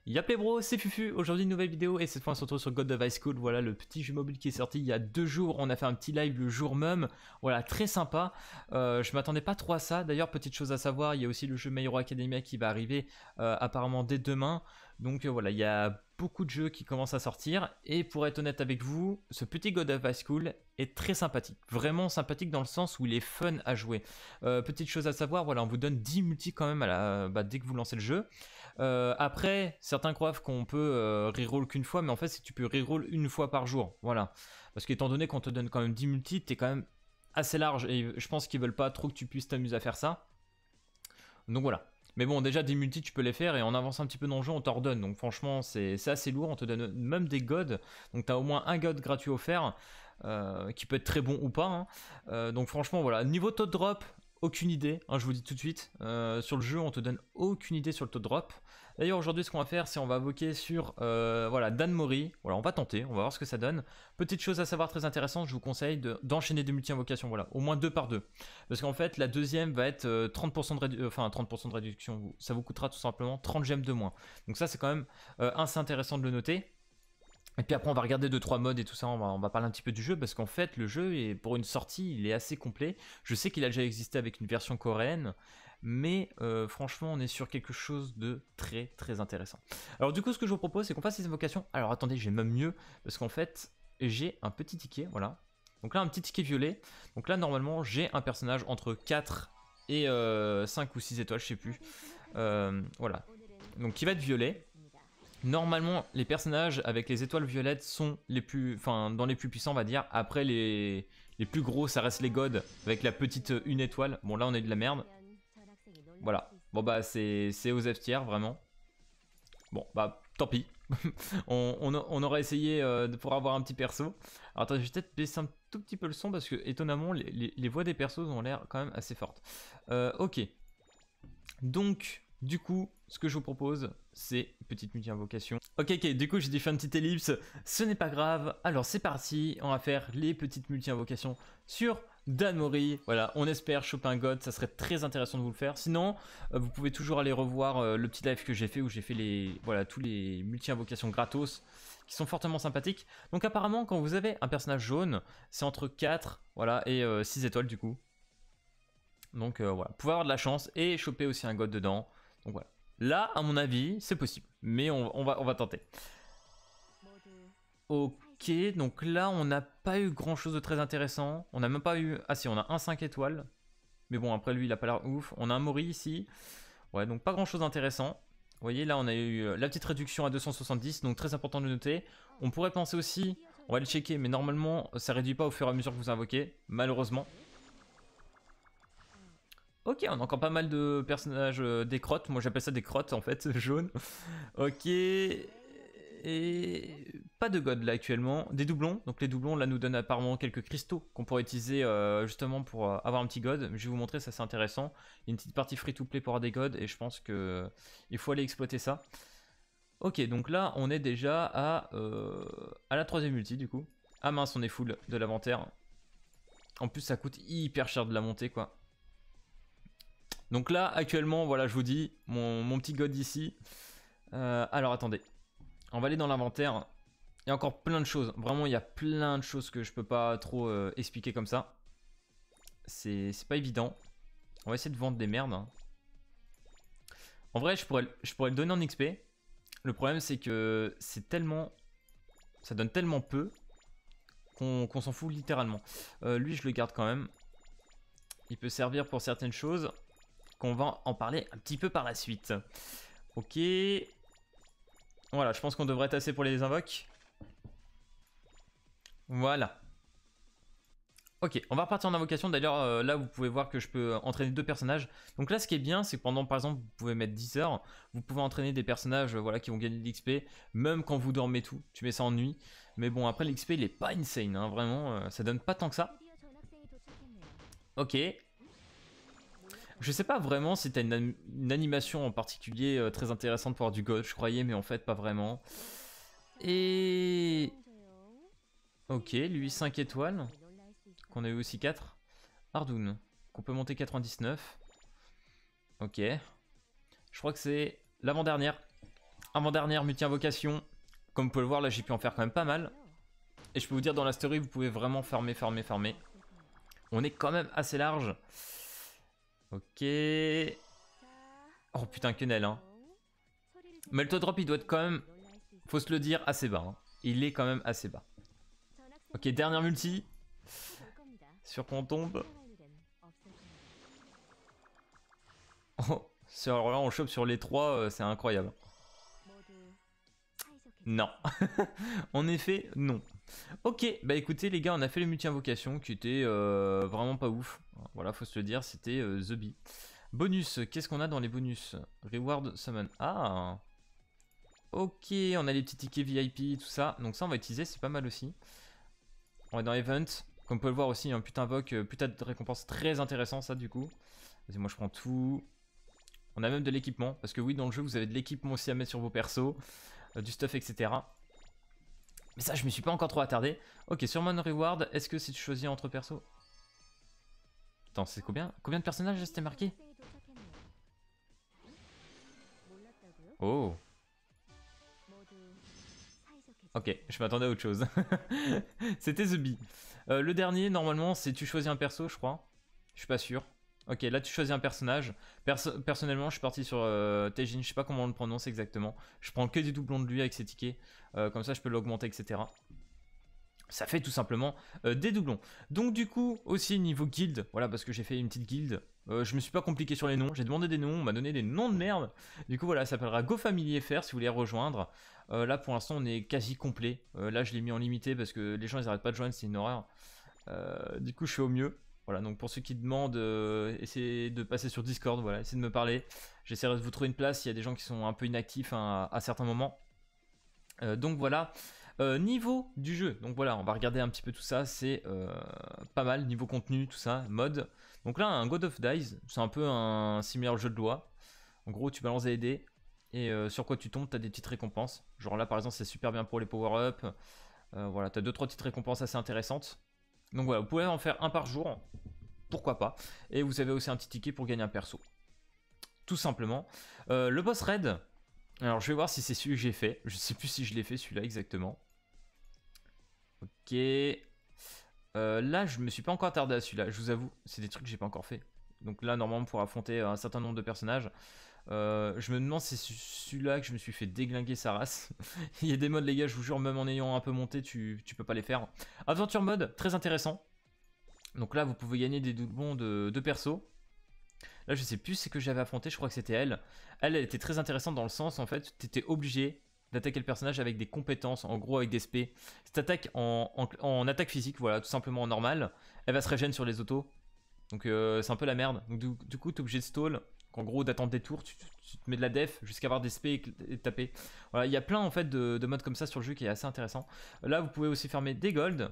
Y'a Bro, c'est Fufu, aujourd'hui une nouvelle vidéo et cette fois on se retrouve sur God of High School, voilà le petit jeu mobile qui est sorti il y a 2 jours, on a fait un petit live le jour même, voilà très sympa, je m'attendais pas trop à ça, d'ailleurs petite chose à savoir, il y a aussi le jeu My Hero Academia qui va arriver apparemment dès demain, donc voilà il y a beaucoup de jeux qui commencent à sortir et pour être honnête avec vous, ce petit God of High School est très sympathique, vraiment sympathique dans le sens où il est fun à jouer. Petite chose à savoir, voilà on vous donne 10 multis quand même dès que vous lancez le jeu. Après, certains croient qu'on peut reroll qu'une fois, mais en fait, si tu peux reroll une fois par jour, voilà. Parce qu'étant donné qu'on te donne quand même 10 multis, t'es quand même assez large et je pense qu'ils veulent pas trop que tu puisses t'amuser à faire ça. Donc voilà. Mais bon, déjà 10 multis, tu peux les faire et en avançant un petit peu dans le jeu, on t'en redonne. Donc franchement, c'est assez lourd. On te donne même des gods. Donc t'as au moins un god gratuit offert, qui peut être très bon ou pas. Hein. Donc franchement, voilà. Niveau taux de drop, aucune idée, hein, je vous dis tout de suite, sur le jeu on te donne aucune idée sur le taux de drop. D'ailleurs aujourd'hui ce qu'on va faire c'est on va invoquer sur voilà, Dan Mori, voilà on va tenter, on va voir ce que ça donne. Petite chose à savoir très intéressante, je vous conseille d'enchaîner des multi-invocations, voilà, au moins 2 par 2. Parce qu'en fait la deuxième va être 30% de réduction, ça vous coûtera tout simplement 30 gemmes de moins. Donc ça c'est quand même assez intéressant de le noter. Et puis après on va regarder 2-3 modes et tout ça, on va parler un petit peu du jeu parce qu'en fait le jeu est, pour une sortie il est assez complet. Je sais qu'il a déjà existé avec une version coréenne, mais franchement on est sur quelque chose de très très intéressant. Alors du coup ce que je vous propose c'est qu'on fasse ces invocations. Alors attendez, j'ai même mieux parce qu'en fait j'ai un petit ticket, voilà. Donc là un petit ticket violet, donc là normalement j'ai un personnage entre 4 et 5 ou 6 étoiles, je sais plus. Voilà, donc qui va être violet. Normalement, les personnages avec les étoiles violettes sont les plus, dans les plus puissants, on va dire. Après, les plus gros, ça reste les gods avec la petite 1 étoile. Bon, là, on est de la merde. Voilà. Bon, bah, c'est aux F tier, vraiment. Bon, bah, tant pis. on aura essayé pour avoir un petit perso. Alors, attends, je vais peut-être baisser un tout petit peu le son parce que, étonnamment, les voix des persos ont l'air quand même assez fortes. Ok. Donc... Du coup, ce que je vous propose, c'est une petite multi-invocation. Ok, du coup j'ai dû faire une petite ellipse, ce n'est pas grave. Alors c'est parti, on va faire les petites multi-invocations sur Dan Mori. Voilà, on espère choper un god, ça serait très intéressant de vous le faire. Sinon, vous pouvez toujours aller revoir le petit live que j'ai fait où j'ai fait tous les multi-invocations gratos qui sont fortement sympathiques. Donc apparemment, quand vous avez un personnage jaune, c'est entre 4 voilà, et 6 étoiles du coup. Donc voilà, vous pouvez avoir de la chance et choper aussi un god dedans. Donc voilà. Là, à mon avis, c'est possible. Mais on va tenter. Ok, donc là, on n'a pas eu grand chose de très intéressant. On n'a même pas eu... Ah si, on a un 5 étoiles. Mais bon, après lui, il a pas l'air ouf. On a un Mori ici. Ouais, donc pas grand chose d'intéressant. Vous voyez, là, on a eu la petite réduction à 270. Donc très important de noter. On pourrait penser aussi... On va le checker, mais normalement, ça réduit pas au fur et à mesure que vous invoquez. Malheureusement. Ok, on a encore pas mal de personnages, des crottes. Moi j'appelle ça des crottes en fait, jaunes. Ok. Et pas de god là actuellement. Des doublons. Donc les doublons là nous donnent apparemment quelques cristaux qu'on pourrait utiliser justement pour avoir un petit god. Je vais vous montrer, ça c'est intéressant. Il y a une petite partie free to play pour avoir des gods et je pense que il faut aller exploiter ça. Ok, donc là on est déjà à la 3ème multi du coup. Ah mince, on est full de l'inventaire. En plus ça coûte hyper cher de la monter quoi. Donc là, actuellement, voilà, je vous dis, mon petit god ici. Alors, attendez. On va aller dans l'inventaire. Il y a encore plein de choses. Vraiment, il y a plein de choses que je peux pas trop expliquer comme ça. C'est pas évident. On va essayer de vendre des merdes. Hein. En vrai, je pourrais le donner en XP. Le problème, c'est que c'est tellement... Ça donne tellement peu qu'on s'en fout littéralement. Lui, je le garde quand même. Il peut servir pour certaines choses. On va en parler un petit peu par la suite. Ok. Voilà, je pense qu'on devrait être assez pour les invoques. Voilà. Ok, on va repartir en invocation. D'ailleurs, là, vous pouvez voir que je peux entraîner 2 personnages. Donc là, ce qui est bien, c'est que pendant, par exemple, vous pouvez mettre 10 heures. Vous pouvez entraîner des personnages voilà, qui vont gagner de l'XP. Même quand vous dormez tout. Tu mets ça en nuit. Mais bon, après, l'XP, il est pas insane. Hein, vraiment, ça donne pas tant que ça. Ok. Je sais pas vraiment si t'as une animation en particulier très intéressante pour avoir du god, je croyais, mais en fait pas vraiment. Et... Ok, lui 5 étoiles, qu'on a eu aussi 4. Ardoun, qu'on peut monter 99. Ok. Je crois que c'est l'avant-dernière. Avant-dernière multi-invocation. Comme vous pouvez le voir, là j'ai pu en faire quand même pas mal. Et je peux vous dire, dans la story, vous pouvez vraiment farmer. On est quand même assez large. Ok. Oh putain, quenelle, hein. Mais le taux drop, il doit être quand même, faut se le dire, assez bas. Hein. Il est quand même assez bas. Ok, dernière multi. Sur quoi on tombe. Oh, alors là, on chope sur les 3, c'est incroyable. Non. En effet, non. Ok, bah écoutez les gars, on a fait les multi-invocations qui étaient vraiment pas ouf. Voilà, faut se le dire, c'était The Bee. Bonus, qu'est-ce qu'on a dans les bonus? Reward Summon. Ah. Ok, on a les petits tickets VIP, tout ça. Donc ça, on va utiliser, c'est pas mal aussi. On est dans Event. Comme vous pouvez le voir aussi, un putain invoque, putain de récompense très intéressant ça du coup. Vas-y, moi je prends tout. On a même de l'équipement, parce que oui, dans le jeu, vous avez de l'équipement aussi à mettre sur vos persos. Du stuff, etc. Mais ça, je me suis pas encore trop attardé. Ok, sur Mon Reward, est-ce que si tu choisis entre persos? Attends, c'est combien de personnages c'était marqué? Oh. Ok, je m'attendais à autre chose. C'était The Bee. Le dernier, normalement, c'est tu choisis un perso, je crois. Je suis pas sûr. Ok, là tu choisis un personnage. Personnellement, je suis parti sur Taejin, je sais pas comment on le prononce exactement. Je prends que des doublons de lui avec ses tickets. Comme ça, je peux l'augmenter, etc. Ça fait tout simplement des doublons. Donc du coup, aussi niveau guild, voilà, parce que j'ai fait une petite guild. Je me suis pas compliqué sur les noms, j'ai demandé des noms, on m'a donné des noms de merde. Du coup voilà, ça s'appellera GoFamilyFR si vous voulez rejoindre. Là pour l'instant on est quasi complet. Là je l'ai mis en limité parce que les gens ils arrêtent pas de joindre, c'est une horreur. Du coup je fais au mieux. Voilà, donc pour ceux qui demandent, essayez de passer sur Discord, voilà, essayez de me parler. J'essaierai de vous trouver une place, il y a des gens qui sont un peu inactifs hein, à certains moments. Donc voilà. Niveau du jeu, donc voilà, on va regarder un petit peu tout ça, c'est pas mal, niveau contenu, tout ça, mode. Donc là, un God of Dice, c'est un peu un similaire jeu de loi. En gros, tu balances des dés, et sur quoi tu tombes, tu as des petites récompenses. Genre là, par exemple, c'est super bien pour les power-up. Voilà, tu as 2-3 petites récompenses assez intéressantes. Donc voilà, vous pouvez en faire un par jour, pourquoi pas. Et vous avez aussi un petit ticket pour gagner un perso. Tout simplement. Le boss raid, alors je vais voir si c'est celui que j'ai fait. Je sais plus si je l'ai fait celui-là exactement. Ok. Là, je me suis pas encore attardé à celui-là, je vous avoue. C'est des trucs que j'ai pas encore fait. Donc là, normalement, pour affronter un certain nombre de personnages, je me demande si c'est celui-là que je me suis fait déglinguer sa race. Il y a des modes, les gars, je vous jure, même en ayant un peu monté, tu peux pas les faire. Aventure mode, très intéressant. Donc là, vous pouvez gagner des doublons de perso. Là, je sais plus ce que j'avais affronté, je crois que c'était elle. Elle était très intéressante dans le sens, en fait, tu étais obligé d'attaquer le personnage avec des compétences, en gros avec des spés. Si t'attaques en attaque physique, voilà, tout simplement en normal, elle va se régénérer sur les autos. Donc c'est un peu la merde. Donc du coup, t'es obligé de stall. En gros, d'attendre des tours, tu te mets de la def jusqu'à avoir des spés et taper. Voilà, il y a plein en fait de modes comme ça sur le jeu qui est assez intéressant. Là, vous pouvez aussi farmer des golds.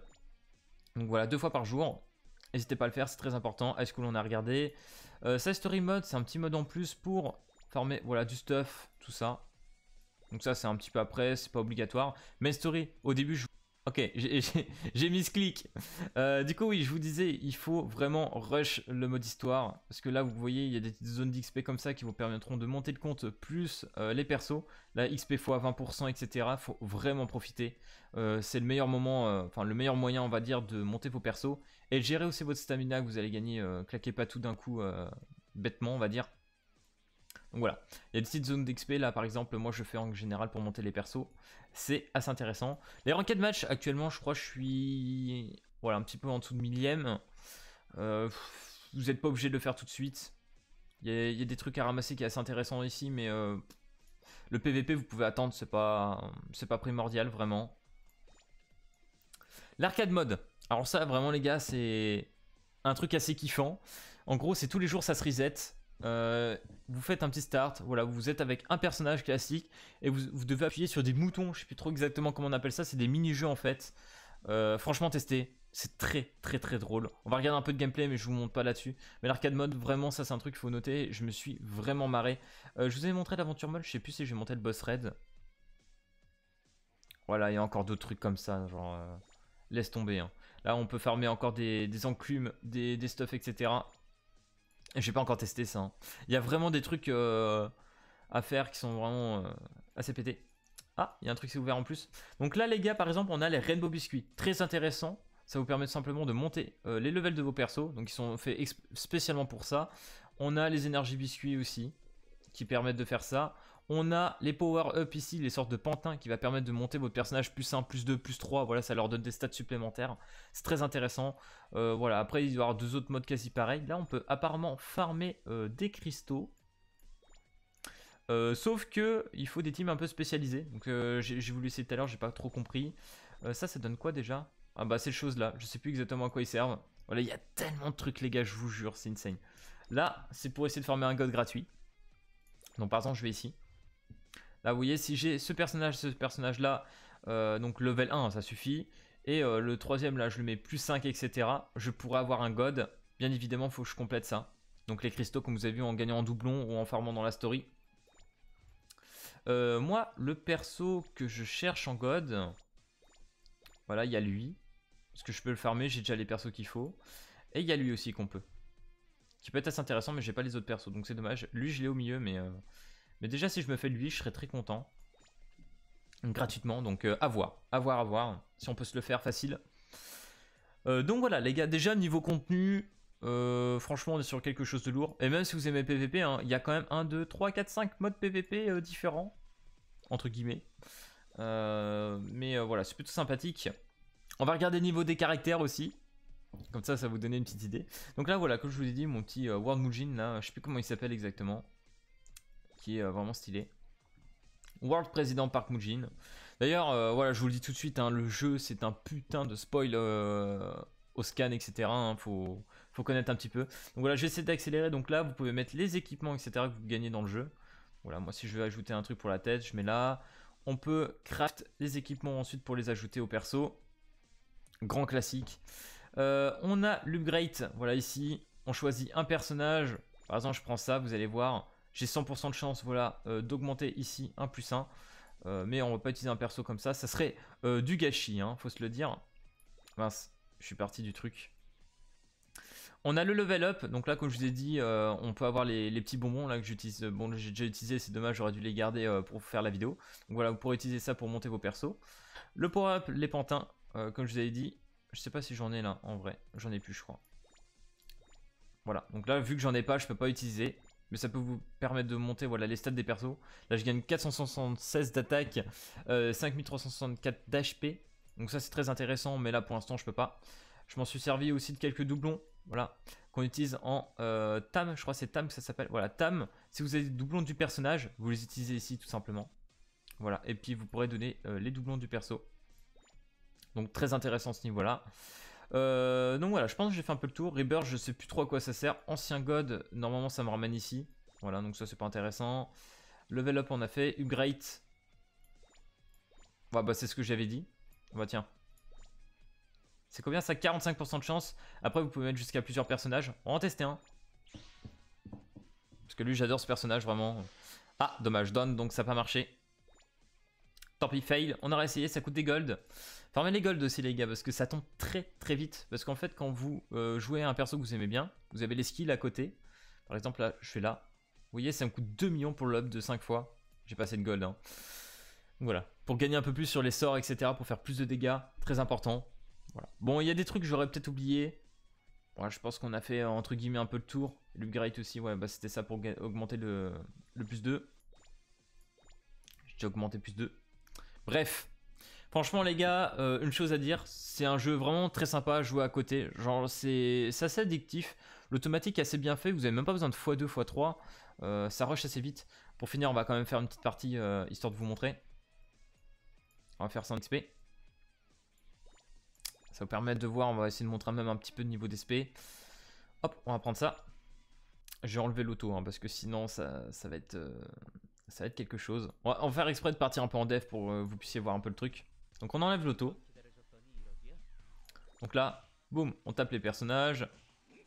Donc voilà, 2 fois par jour. N'hésitez pas à le faire, c'est très important. High School, on a regardé. Side Story Mode, c'est un petit mode en plus pour farmer voilà, du stuff, tout ça. Donc ça, c'est un petit peu après, c'est pas obligatoire. Main Story, au début, ok, j'ai mis ce clic. Du coup, oui, je vous disais, il faut vraiment rush le mode histoire. Parce que là, vous voyez, il y a des petites zones d'XP comme ça qui vous permettront de monter le compte plus les persos. Là, XP x 20%, etc. Faut vraiment profiter. C'est le meilleur moment, enfin le meilleur moyen, on va dire, de monter vos persos. Et gérer aussi votre stamina que vous allez gagner. Claquez pas tout d'un coup, bêtement, on va dire. Donc voilà, il y a des petites zones d'XP là par exemple, moi je fais en général pour monter les persos, c'est assez intéressant. Les ranked match actuellement je crois que je suis voilà, un petit peu en dessous de millième. Vous n'êtes pas obligé de le faire tout de suite. Il y a des trucs à ramasser qui est assez intéressant ici, mais le PVP vous pouvez attendre, c'est pas primordial vraiment. L'arcade mode, alors ça vraiment les gars c'est un truc assez kiffant. En gros c'est tous les jours ça se reset. Vous faites un petit start, voilà, vous êtes avec un personnage classique et vous devez appuyer sur des moutons, je sais plus trop exactement comment on appelle ça, c'est des mini-jeux en fait. Franchement testez, c'est très drôle. On va regarder un peu de gameplay mais je vous montre pas là-dessus. Mais l'arcade mode, vraiment ça c'est un truc qu'il faut noter, je me suis vraiment marré. Je vous avais montré l'aventure mode, je sais plus si j'ai monté le boss raid. Voilà, il y a encore d'autres trucs comme ça, genre laisse tomber. Hein. Là on peut farmer encore des enclumes, des stuff, etc. J'ai pas encore testé ça. Hein. Il y a vraiment des trucs à faire qui sont vraiment Ah, c'est pété. Ah, il y a un truc qui s'est ouvert en plus. Donc là, les gars, par exemple, on a les Rainbow Biscuits. Très intéressant. Ça vous permet simplement de monter les levels de vos persos. Donc ils sont faits spécialement pour ça. On a les énergies biscuits aussi, qui permettent de faire ça. On a les power-up ici, les sortes de pantins qui va permettre de monter votre personnage plus 1, plus 2, plus 3. Voilà, ça leur donne des stats supplémentaires. C'est très intéressant. Voilà, après, il va y avoir 2 autres modes quasi pareils. Là, on peut apparemment farmer des cristaux. Sauf que il faut des teams un peu spécialisés. Donc j'ai voulu essayer tout à l'heure, j'ai pas trop compris. Ça donne quoi déjà? Ah bah ces choses là, je sais plus exactement à quoi ils servent. Voilà, il y a tellement de trucs les gars, je vous jure, c'est insane. Là, c'est pour essayer de farmer un god gratuit. Donc par exemple, je vais ici. Là, vous voyez, si j'ai ce personnage là, donc level 1, ça suffit. Et le troisième là, je le mets plus 5, etc. Je pourrais avoir un god. Bien évidemment, il faut que je complète ça. Donc les cristaux, comme vous avez vu, en gagnant en doublon ou en farmant dans la story. Moi, le perso que je cherche en god, voilà, il y a lui. Parce que je peux le farmer, j'ai déjà les persos qu'il faut. Et il y a lui aussi qu'on peut. Qui peut être assez intéressant, mais j'ai pas les autres persos, donc c'est dommage. Lui, je l'ai au milieu, mais déjà, si je me fais lui, je serais très content. Gratuitement, donc à voir. À voir, à voir. Si on peut se le faire, facile. Donc voilà, les gars, déjà, niveau contenu, franchement, on est sur quelque chose de lourd. Et même si vous aimez PVP, hein, il y a quand même 1, 2, 3, 4, 5 modes PVP différents. Entre guillemets. Mais voilà, c'est plutôt sympathique. On va regarder le niveau des caractères aussi. Comme ça vous donner une petite idée. Donc là, voilà, comme je vous ai dit, mon petit World Mujin, là, je sais plus comment il s'appelle exactement. Qui est vraiment stylé. World President Park Mujin. D'ailleurs, voilà, je vous le dis tout de suite, hein, le jeu, c'est un putain de spoil au scan, etc. Hein, faut connaître un petit peu. Donc voilà, je vais essayer d'accélérer. Donc là, vous pouvez mettre les équipements, etc. que vous gagnez dans le jeu. Voilà, moi, si je veux ajouter un truc pour la tête, je mets là. On peut craft les équipements ensuite pour les ajouter au perso. Grand classique. On a l'upgrade, voilà ici. On choisit un personnage. Par exemple, je prends ça, vous allez voir. J'ai 100% de chance, voilà, d'augmenter ici un plus 1. Mais on va pas utiliser un perso comme ça. Ça serait du gâchis, hein, faut se le dire. Mince, je suis parti du truc. On a le level up, donc là comme je vous ai dit, on peut avoir les petits bonbons là que j'utilise. Bon, j'ai déjà utilisé, c'est dommage, j'aurais dû les garder pour faire la vidéo. Donc voilà, vous pourrez utiliser ça pour monter vos persos. Le power up, les pantins, comme je vous avais dit. Je sais pas si j'en ai là, en vrai, j'en ai plus je crois. Voilà, donc là vu que j'en ai pas, je peux pas utiliser. Mais ça peut vous permettre de monter voilà, les stats des persos. Là je gagne 476 d'attaque, 5364 d'HP. Donc ça c'est très intéressant, mais là pour l'instant je peux pas. Je m'en suis servi aussi de quelques doublons. Voilà, qu'on utilise en TAM, je crois que c'est TAM que ça s'appelle. Voilà, TAM, si vous avez des doublons du personnage, vous les utilisez ici tout simplement. Voilà, et puis vous pourrez donner les doublons du perso. Donc très intéressant ce niveau-là. Donc voilà, je pense que j'ai fait un peu le tour. Rebirth, je sais plus trop à quoi ça sert. Ancien God, normalement ça me ramène ici. Voilà, donc ça c'est pas intéressant. Level up on a fait. Upgrade. Ouais, bah c'est ce que j'avais dit. Bah tiens. C'est combien ça? 45% de chance. Après vous pouvez mettre jusqu'à plusieurs personnages. On va en tester un. Parce que lui j'adore ce personnage vraiment. Ah dommage, Don, donc ça n'a pas marché. Tant pis, fail. On aura essayé, ça coûte des golds. Farmez les golds aussi les gars, parce que ça tombe très très vite. Parce qu'en fait quand vous jouez à un perso que vous aimez bien, vous avez les skills à côté. Par exemple là, je fais là. Vous voyez, ça me coûte 2 millions pour le up de 5 fois. J'ai pas assez de gold. Hein. Voilà. Pour gagner un peu plus sur les sorts, etc. Pour faire plus de dégâts. Très important. Voilà. Bon, il y a des trucs que j'aurais peut-être oublié. Voilà, je pense qu'on a fait entre guillemets un peu le tour. L'upgrade aussi, ouais, bah c'était ça pour augmenter le plus 2. J'ai déjà augmenté plus 2. Bref. Franchement les gars, une chose à dire, c'est un jeu vraiment très sympa à jouer à côté. Genre c'est assez addictif. L'automatique est assez bien fait, vous avez même pas besoin de x2, x3. Ça rush assez vite. Pour finir, on va quand même faire une petite partie histoire de vous montrer. On va faire 100 XP. Ça va vous permettre de voir, on va essayer de montrer même un petit peu de niveau d'XP. Hop, on va prendre ça. Je vais enlever l'auto hein, parce que sinon ça va être quelque chose. On va faire exprès de partir un peu en dev pour que vous puissiez voir un peu le truc. Donc on enlève l'auto. Donc là, boum, on tape les personnages.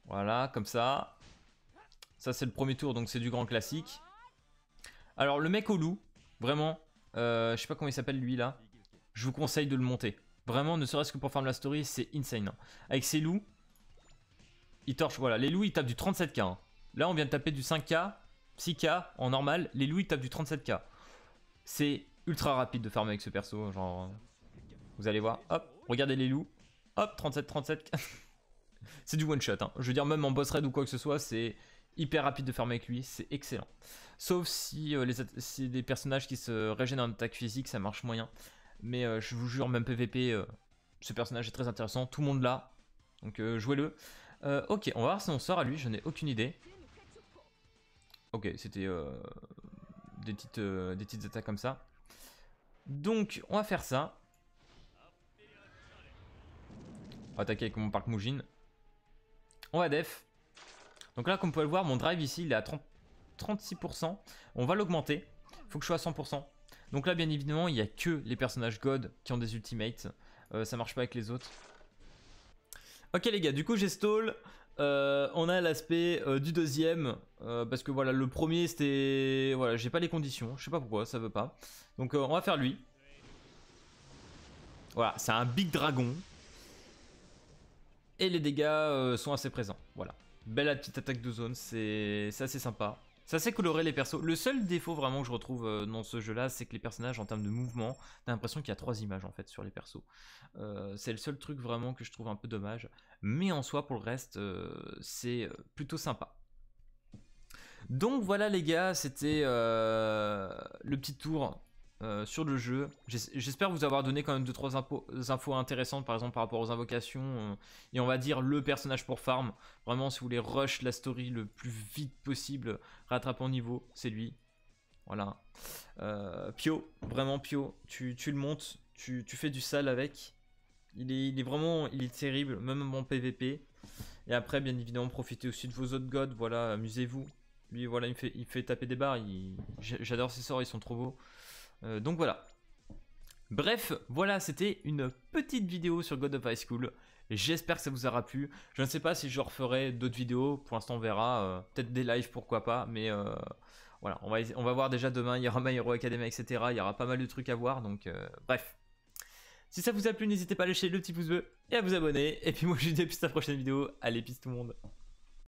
Voilà, comme ça. Ça c'est le premier tour, donc c'est du grand classique. Alors le mec au loup, vraiment, je sais pas comment il s'appelle lui là. Je vous conseille de le monter. Vraiment, ne serait-ce que pour faire la story, c'est insane. Hein. Avec ces loups, ils torchent, voilà, les loups ils tapent du 37k. Hein. Là on vient de taper du 5k, 6k en normal, les loups ils tapent du 37k. C'est ultra rapide de farmer avec ce perso, genre... Vous allez voir, hop, regardez les loups. Hop, 37. C'est du one shot, hein. Je veux dire, même en boss raid ou quoi que ce soit, c'est hyper rapide de farmer avec lui, c'est excellent. Sauf si c'est des personnages qui se régénèrent en attaque physique, ça marche moyen. Mais je vous jure, même PVP, ce personnage est très intéressant, tout le monde l'a. Donc jouez-le. Ok, on va voir si on sort à lui, je n'ai aucune idée. Ok, c'était des petites attaques comme ça. Donc, on va faire ça. On va attaquer avec mon Park Mujin. On va def. Donc là, comme vous pouvez le voir, mon drive ici, il est à 36%. On va l'augmenter. Il faut que je sois à 100%. Donc là, bien évidemment, il n'y a que les personnages God qui ont des ultimates. Ça marche pas avec les autres. Ok les gars, du coup j'ai stall. On a l'aspect du deuxième. Parce que voilà, le premier c'était... Voilà, j'ai pas les conditions. Je sais pas pourquoi, ça veut pas. Donc on va faire lui. Voilà, c'est un big dragon. Et les dégâts sont assez présents. Voilà. Belle la petite attaque de zone, c'est assez sympa. C'est assez coloré les persos. Le seul défaut vraiment que je retrouve dans ce jeu là, c'est que les personnages en termes de mouvement, t'as l'impression qu'il y a 3 images en fait sur les persos. C'est le seul truc vraiment que je trouve un peu dommage. Mais en soi pour le reste, c'est plutôt sympa. Donc voilà les gars, c'était le petit tour sur le jeu. J'espère vous avoir donné quand même 2-3 infos intéressantes, par exemple par rapport aux invocations et on va dire le personnage pour farm. Vraiment si vous voulez rush la story le plus vite possible, rattraper en niveau, c'est lui. Voilà. Pio, vraiment Pio, tu le montes, tu fais du sale avec. Il est terrible, même en PVP. Et après bien évidemment profitez aussi de vos autres gods, voilà, amusez-vous. Lui voilà il fait taper des barres, j'adore ses sorts, ils sont trop beaux. Donc voilà. Bref, voilà, c'était une petite vidéo sur God of High School. J'espère que ça vous aura plu. Je ne sais pas si je referai d'autres vidéos. Pour l'instant, on verra. Peut-être des lives, pourquoi pas. Mais voilà, on va voir déjà demain. Il y aura My Hero Academia, etc. Il y aura pas mal de trucs à voir. Donc, bref. Si ça vous a plu, n'hésitez pas à lâcher le petit pouce bleu et à vous abonner. Et puis moi, je vous dis à plus la prochaine vidéo. Allez, peace tout le monde.